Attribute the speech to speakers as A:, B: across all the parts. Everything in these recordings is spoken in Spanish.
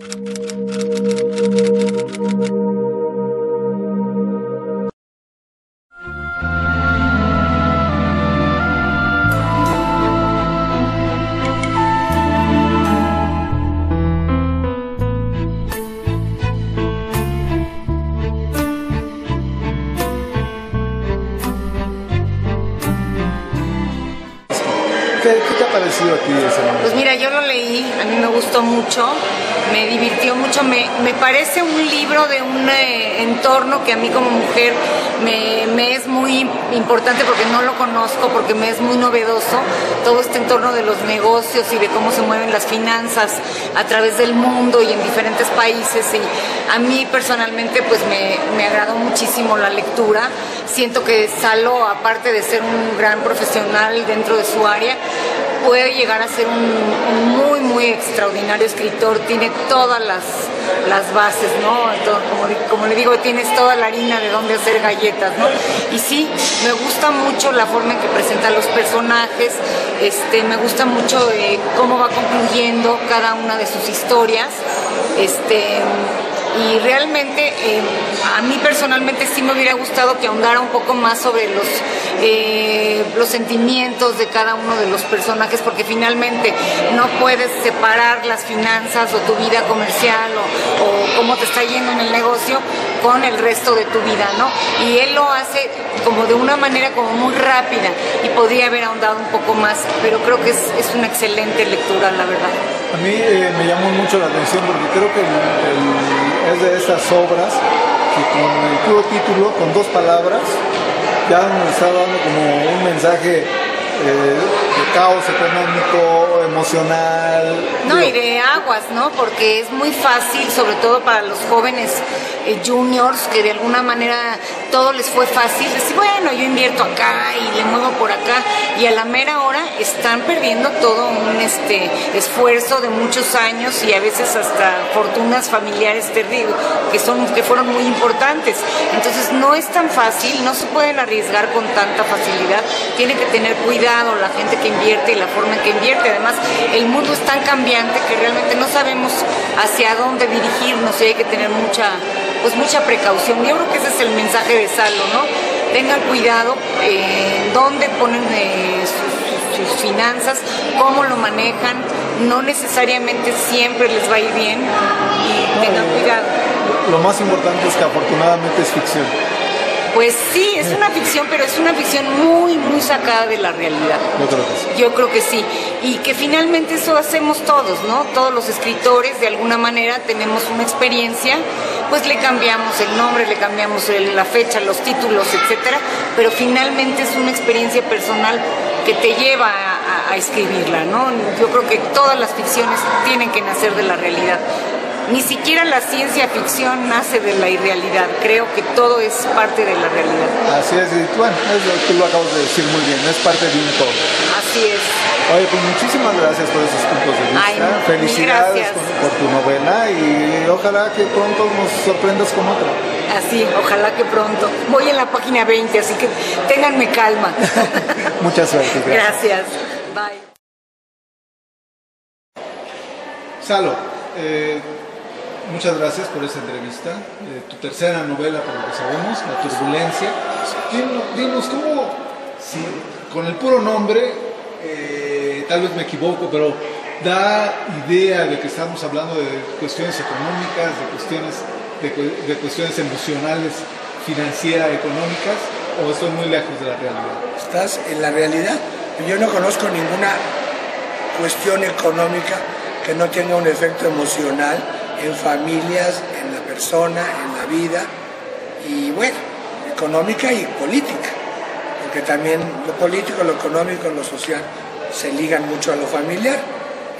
A: ¿Qué te ha parecido a ti ese libro?
B: Pues mira, yo lo leí, a mí me gustó mucho, me divirtió mucho, me parece un libro de un entorno que a mí como mujer me es muy importante porque no lo conozco, porque me es muy novedoso, todo este entorno de los negocios y de cómo se mueven las finanzas a través del mundo y en diferentes países, y a mí personalmente pues me agradó muchísimo la lectura. Siento que Salo, aparte de ser un gran profesional dentro de su área, puede llegar a ser un muy extraordinario escritor. Tiene todas las bases, ¿no? Como le digo, tienes toda la harina de dónde hacer galletas, ¿no? Y sí, me gusta mucho la forma en que presenta los personajes, me gusta mucho cómo va concluyendo cada una de sus historias, y realmente a mí personalmente sí me hubiera gustado que ahondara un poco más sobre los sentimientos de cada uno de los personajes, porque finalmente no puedes separar las finanzas o tu vida comercial o cómo te está yendo en el negocio con el resto de tu vida, ¿no? Y él lo hace como de una manera como muy rápida y podría haber ahondado un poco más, pero creo que es una excelente lectura, la verdad.
A: A mí me llamó mucho la atención porque creo que es de estas obras que con el puro título, con 2 palabras, ya nos está dando como un mensaje de caos económico, emocional.
B: No, y de aguas, ¿no? Porque es muy fácil, sobre todo para los jóvenes juniors, que de alguna manera todo les fue fácil, decir, bueno, yo invierto acá y le muevo por acá, y a la mera hora están perdiendo todo un esfuerzo de muchos años y a veces hasta fortunas familiares terribles, que fueron muy importantes. Entonces no es tan fácil, no se pueden arriesgar con tanta facilidad, tiene que tener cuidado la gente que invierte y la forma en que invierte. Además, el mundo es tan cambiante que realmente no sabemos hacia dónde dirigirnos y hay que tener mucha precaución. Yo creo que ese es el mensaje de Salo, ¿no? Tengan cuidado dónde ponen sus finanzas, cómo lo manejan, no necesariamente siempre les va a ir bien, y tengan cuidado.
A: Lo más importante es que afortunadamente es ficción.
B: Pues sí, es una ficción, pero es una ficción muy sacada de la realidad.
A: Yo creo que sí.
B: Yo creo que sí. Y que finalmente eso hacemos todos, ¿no? Todos los escritores, de alguna manera, tenemos una experiencia, pues le cambiamos el nombre, le cambiamos la fecha, los títulos, etcétera, pero finalmente es una experiencia personal que te lleva a escribirla, ¿no? Yo creo que todas las ficciones tienen que nacer de la realidad. Ni siquiera la ciencia ficción nace de la irrealidad, creo que todo es parte de la realidad.
A: Así es, y bueno, tú lo acabas de decir muy bien, es parte de un todo.
B: Así es.
A: Oye, pues muchísimas gracias por esos puntos de vista.
B: Ay,
A: felicidades por tu novela y ojalá que pronto nos sorprendas con otra.
B: Así, ojalá que pronto. Voy en la página 20, así que ténganme calma.
A: Mucha suerte.
B: Gracias. Bye.
A: Salo, muchas gracias por esta entrevista. Tu tercera novela, por lo que sabemos, La Turbulencia. Dinos, ¿cómo, si con el puro nombre, tal vez me equivoco, pero da idea de que estamos hablando de cuestiones económicas, de cuestiones emocionales, financieras, económicas, o estoy muy lejos de la realidad?
C: Estás en la realidad. Yo no conozco ninguna cuestión económica que no tenga un efecto emocional en familias, en la persona, en la vida, y bueno, económica y política, porque también lo político, lo económico, lo social se ligan mucho a lo familiar.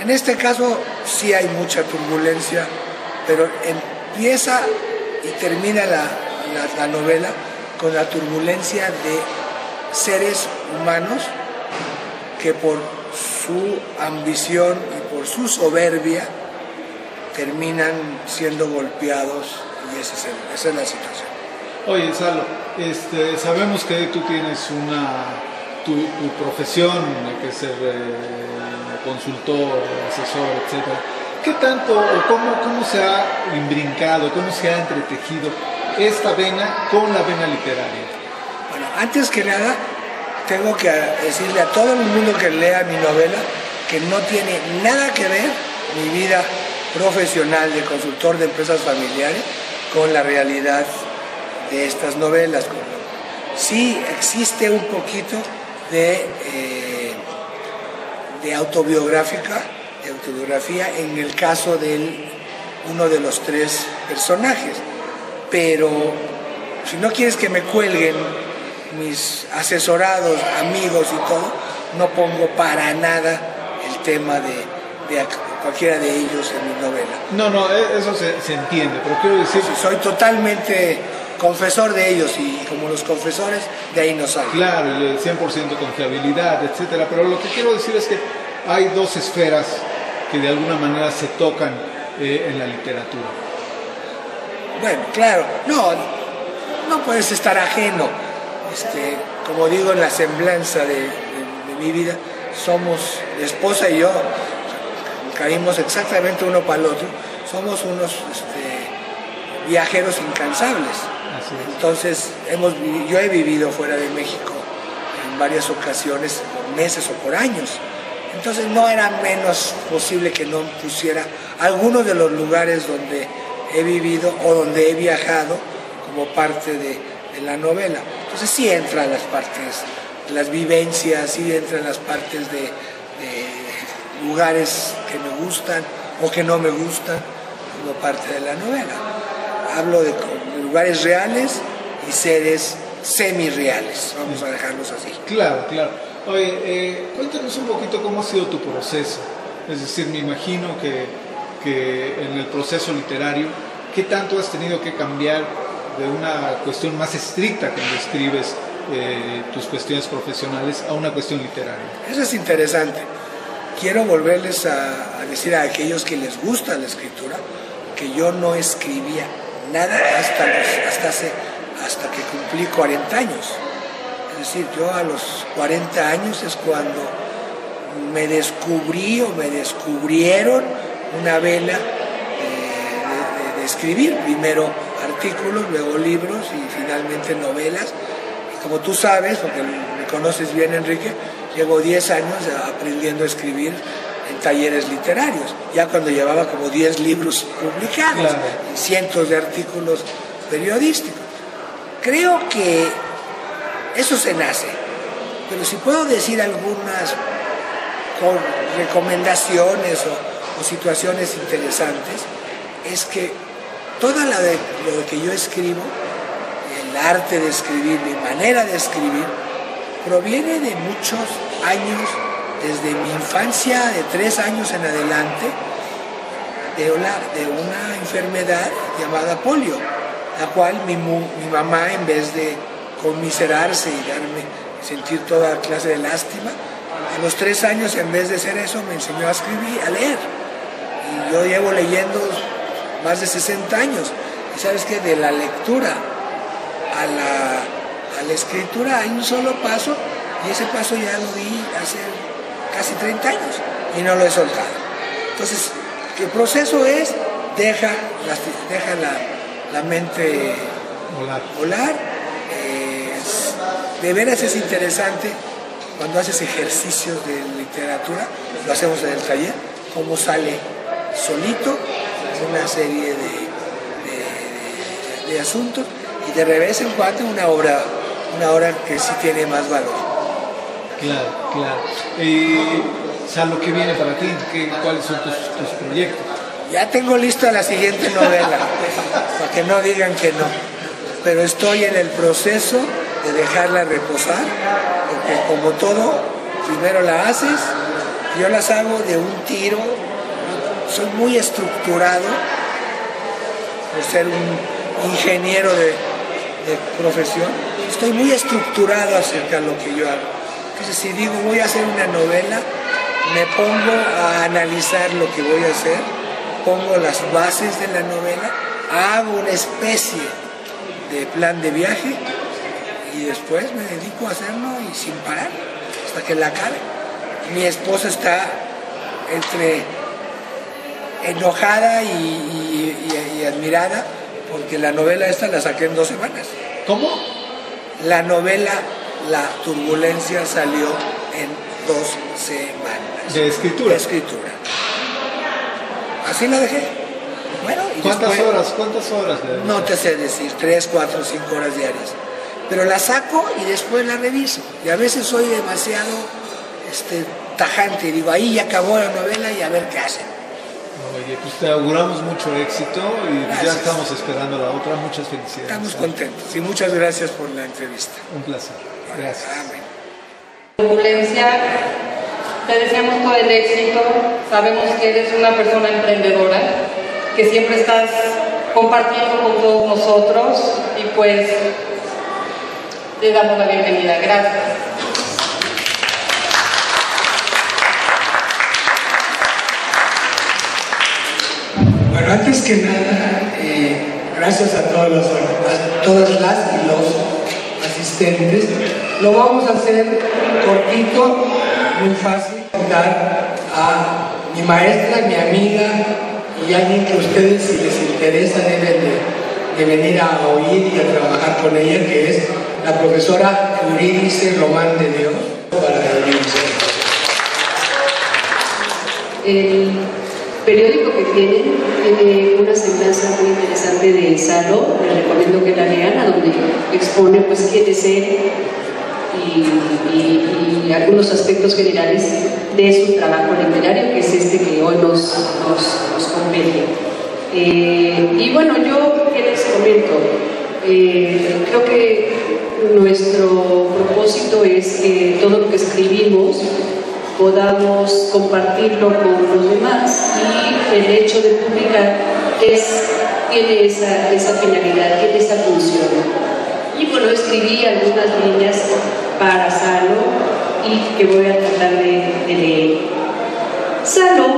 C: En este caso sí hay mucha turbulencia, pero empieza y termina la novela con la turbulencia de seres humanos que por su ambición y por su soberbia terminan siendo golpeados, y esa es la situación.
A: Oye, Salo, sabemos que tú tienes tu profesión, que es ser consultor, asesor, etc. ¿Qué tanto o cómo se ha imbrincado, cómo se ha entretejido esta vena con la vena literaria?
C: Bueno, antes que nada, tengo que decirle a todo el mundo que lea mi novela que no tiene nada que ver mi vida profesional de consultor de empresas familiares con la realidad de estas novelas. Sí existe un poquito de autobiografía en el caso de uno de los tres personajes, pero si no quieres que me cuelguen mis asesorados, amigos y todo, no pongo para nada el tema de cualquiera de ellos en mi novela.
A: No, eso se entiende, pero quiero decir...
C: Sí, soy totalmente confesor de ellos y como los confesores de ahí no salen.
A: Claro, y el 100% confiabilidad, etcétera, pero lo que quiero decir es que hay dos esferas que de alguna manera se tocan en la literatura.
C: Bueno, claro, no puedes estar ajeno. Como digo, en la semblanza de mi vida, somos, mi esposa y yo, caímos exactamente uno para el otro, somos unos viajeros incansables. Entonces, yo he vivido fuera de México en varias ocasiones, por meses o por años. Entonces no era menos posible que no pusiera algunos de los lugares donde he vivido o donde he viajado como parte de la novela. Entonces sí entran las partes, las vivencias, sí entran las partes de lugares que me gustan o que no me gustan como parte de la novela. Hablo de lugares reales y seres semirreales, vamos a dejarlos así.
A: Claro. Oye, cuéntanos un poquito cómo ha sido tu proceso. Es decir, me imagino que en el proceso literario, ¿qué tanto has tenido que cambiar de una cuestión más estricta cuando escribes tus cuestiones profesionales a una cuestión literaria?
C: Eso es interesante. Quiero volverles a decir a aquellos que les gusta la escritura que yo no escribía nada hasta que cumplí 40 años. Es decir, yo a los 40 años es cuando me descubrí o me descubrieron una vena de escribir. Primero artículos, luego libros y finalmente novelas. Y como tú sabes, porque me conoces bien, Enrique, llevo 10 años aprendiendo a escribir en talleres literarios, ya cuando llevaba como 10 libros publicados, claro, y cientos de artículos periodísticos. Creo que eso se nace, pero si puedo decir algunas recomendaciones o situaciones interesantes, es que toda lo que yo escribo, el arte de escribir, mi manera de escribir, proviene de muchos años, desde mi infancia, de 3 años en adelante, de una enfermedad llamada polio, la cual mi mamá, en vez de conmiserarse y sentir toda clase de lástima, a los 3 años, en vez de hacer eso, me enseñó a escribir, a leer. Y yo llevo leyendo más de 60 años. Y sabes que de la lectura a la escritura hay un solo paso, y ese paso ya lo di hace casi 30 años y no lo he soltado. Entonces, el proceso es, deja la mente volar. De veras es interesante cuando haces ejercicios de literatura, lo hacemos en el taller, cómo sale solito una serie de asuntos, y de vez en cuando una obra que sí tiene más valor.
A: Claro. Salo, ¿qué viene para ti? ¿Cuáles son tus proyectos?
C: Ya tengo lista la siguiente novela, para que no digan que no. Pero estoy en el proceso de dejarla reposar, porque como todo, primero la haces, yo las hago de un tiro. Soy muy estructurado, por ser un ingeniero de profesión, estoy muy estructurado acerca de lo que yo hago. Entonces, si digo voy a hacer una novela, me pongo a analizar lo que voy a hacer, pongo las bases de la novela, hago una especie de plan de viaje y después me dedico a hacerlo y sin parar hasta que la acabe. Mi esposa está entre enojada y admirada porque la novela esta la saqué en 2 semanas.
A: ¿Cómo?
C: La novela La Turbulencia salió en 2 semanas.
A: ¿De escritura?
C: De escritura. Así la dejé. Bueno, y
A: ¿Cuántas
C: después,
A: horas? ¿Cuántas horas?
C: no te sé decir, 3, 4, 5 horas diarias. Pero la saco y después la reviso. Y a veces soy demasiado tajante. Digo, ahí ya acabó la novela y a ver qué hacen.
A: Oye, pues te auguramos mucho éxito y
C: Gracias.
A: ya estamos esperando la otra. Muchas felicidades.
C: Estamos contentos y muchas gracias por la entrevista.
A: Un placer. Gracias.
C: Amén.
D: Turbulencia, te deseamos todo el éxito. Sabemos que eres una persona emprendedora, que siempre estás compartiendo con todos nosotros y pues te damos la bienvenida. Gracias.
C: Bueno, antes que nada, gracias a todas las y los asistentes. Lo vamos a hacer cortito, muy fácil. Dar a mi maestra, mi amiga y alguien que ustedes, si les interesa, deben de venir a oír y a trabajar con ella, que es la profesora Eurídice Román de Dios. Para Eurídice.
E: El periódico que tiene una semblanza muy interesante de Salo. Les recomiendo que la lean, a donde expone pues quién es él y algunos aspectos generales de su trabajo literario, que es que hoy nos compete. Y bueno, yo ¿qué les comento? Creo que nuestro propósito es que todo lo que escribimos podamos compartirlo con los demás, y el hecho de publicar tiene esa finalidad, tiene esa función. Y bueno, escribí algunas líneas para Salo y que voy a tratar de leer. Salo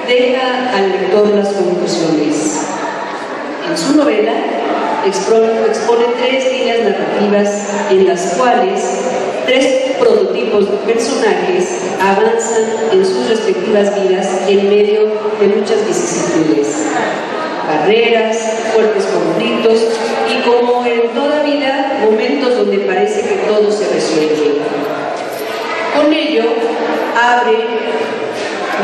E: deja al lector las conclusiones. En su novela expone 3 líneas narrativas en las cuales 3 prototipos de personajes avanzan en sus respectivas vidas en medio de muchas vicisitudes, barreras, fuertes conflictos y, como en toda vida, momentos donde parece que todo se resuelve. Con ello, abre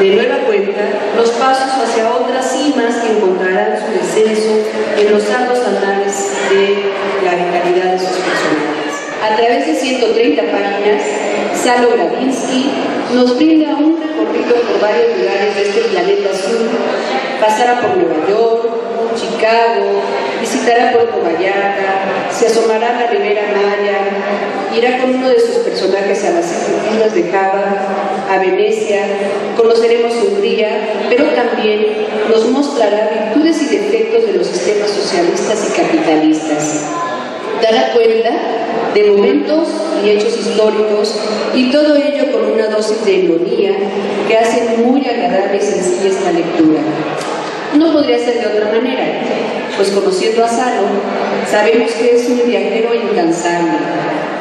E: de nueva cuenta los pasos hacia otras cimas que encontrarán su descenso en los arduos anales de la vitalidad de sus personajes. A través de 130 páginas, Salo Gradinsky nos brinda un recorrido por varios lugares de este planeta azul. Pasará por Nueva York, Chicago, visitará Puerto Vallarta, se asomará a la Ribera Maya, irá con uno de sus personajes a las islas de Java, a Venecia, conoceremos Hungría, pero también nos mostrará virtudes y defectos de los sistemas socialistas y capitalistas. Dará cuenta de momentos y hechos históricos, y todo ello con una dosis de ironía que hace muy agradable y sencilla esta lectura. No podría ser de otra manera, pues conociendo a Salo, sabemos que es un viajero incansable,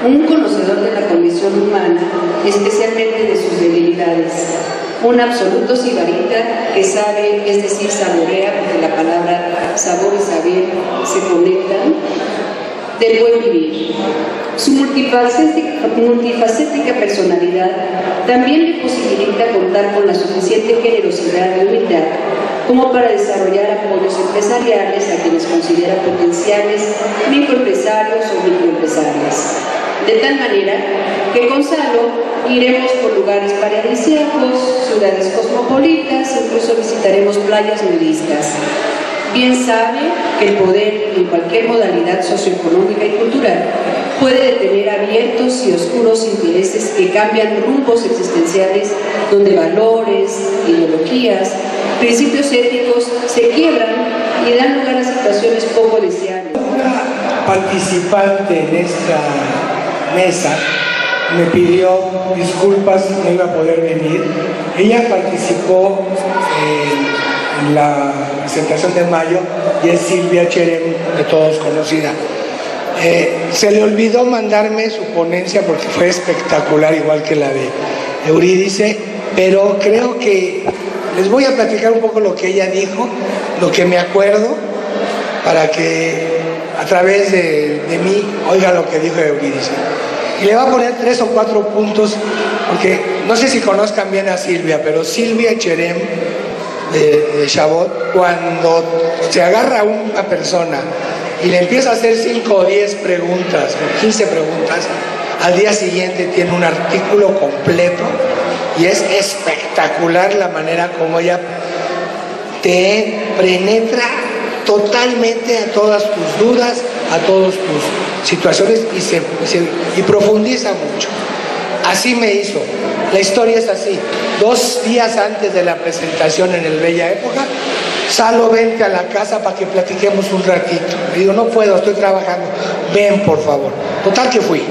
E: un conocedor de la condición humana, especialmente de sus debilidades, un absoluto sibarita que sabe, es decir, saborea, porque la palabra sabor y saber se conectan, del buen vivir. Su multifacética personalidad también le posibilita contar con la suficiente generosidad y humildad como para desarrollar apoyos empresariales a quienes considera potenciales microempresarios o microempresarias. De tal manera que con Salo iremos por lugares paradisíacos, ciudades cosmopolitas, incluso visitaremos playas nudistas. Bien sabe que el poder, en cualquier modalidad socioeconómica y cultural, puede detener abiertos y oscuros intereses que cambian rumbos existenciales, donde valores, ideologías, principios éticos se quiebran y dan lugar a situaciones poco deseables.
C: Una participante en esta mesa me pidió disculpas, no iba a poder venir. Ella participó en la presentación de mayo y es Silvia Cherem, de todos conocida. Se le olvidó mandarme su ponencia porque fue espectacular, igual que la de Eurídice, pero creo que les voy a platicar un poco lo que ella dijo, lo que me acuerdo, para que a través de mí oiga lo que dijo Eurídice. Y le va a poner 3 o 4 puntos, porque no sé si conozcan bien a Silvia, pero Silvia Cherem de Chabot, cuando se agarra a una persona y le empieza a hacer 5 o 10 preguntas, o 15 preguntas, al día siguiente tiene un artículo completo y es espectacular la manera como ella te penetra totalmente a todas tus dudas, a todas tus situaciones y profundiza mucho. Así me hizo. La historia es así. 2 días antes de la presentación en el Bella Época, Salo, vente a la casa para que platiquemos un ratito. Le digo, no puedo, estoy trabajando. Ven, por favor. Total que fui.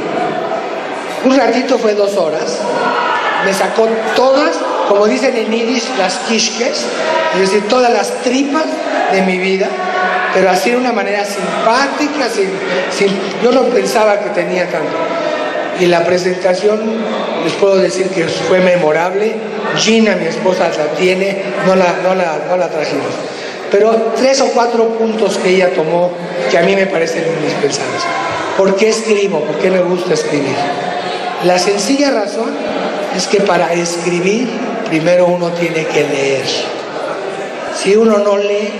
C: Un ratito fue 2 horas. Me sacó todas, como dicen en yiddish, las kishkes, es decir, todas las tripas de mi vida, pero así de una manera simpática, yo no pensaba que tenía tanto. Y la presentación, les puedo decir que fue memorable. Gina, mi esposa, la tiene, no la trajimos. Pero 3 o 4 puntos que ella tomó que a mí me parecen indispensables. ¿Por qué escribo? ¿Por qué me gusta escribir? La sencilla razón es que para escribir, primero uno tiene que leer. Si uno no lee,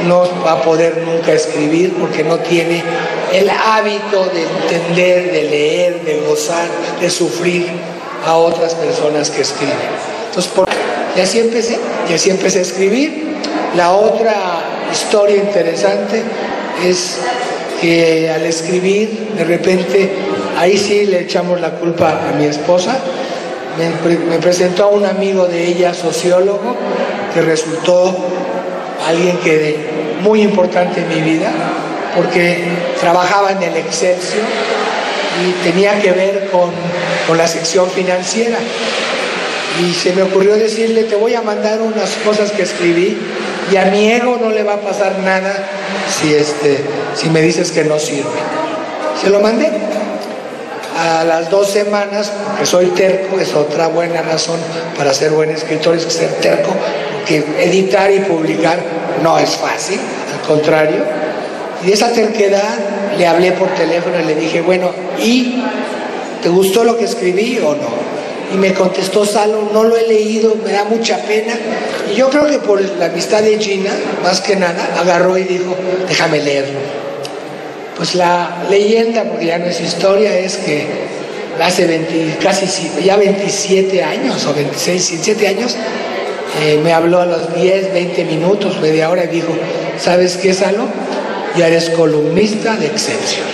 C: no va a poder nunca escribir porque no tiene el hábito de entender, de leer, de gozar, de sufrir a otras personas que escriben. Entonces, y así empecé a escribir. La otra historia interesante es que al escribir, de repente, ahí sí le echamos la culpa a mi esposa. Me presentó a un amigo de ella, sociólogo, que resultó alguien muy importante en mi vida, porque trabajaba en el Excelsior y tenía que ver con la sección financiera. Y se me ocurrió decirle, te voy a mandar unas cosas que escribí y a mi ego no le va a pasar nada si me dices que no sirve. Se lo mandé. A las 2 semanas, porque soy terco, es otra buena razón para ser buen escritor, es ser terco, porque editar y publicar no es fácil, al contrario. Y de esa terquedad le hablé por teléfono y le dije, bueno, ¿y te gustó lo que escribí o no? Y me contestó, Salo, no lo he leído, me da mucha pena. Y yo creo que por la amistad de Gina, más que nada, agarró y dijo, déjame leerlo. Pues la leyenda, porque ya no es historia, es que hace 27 años o 26, 27 años, me habló a los 10, 20 minutos, media hora y dijo, ¿sabes qué, Salo? Ya eres columnista de Excelsior.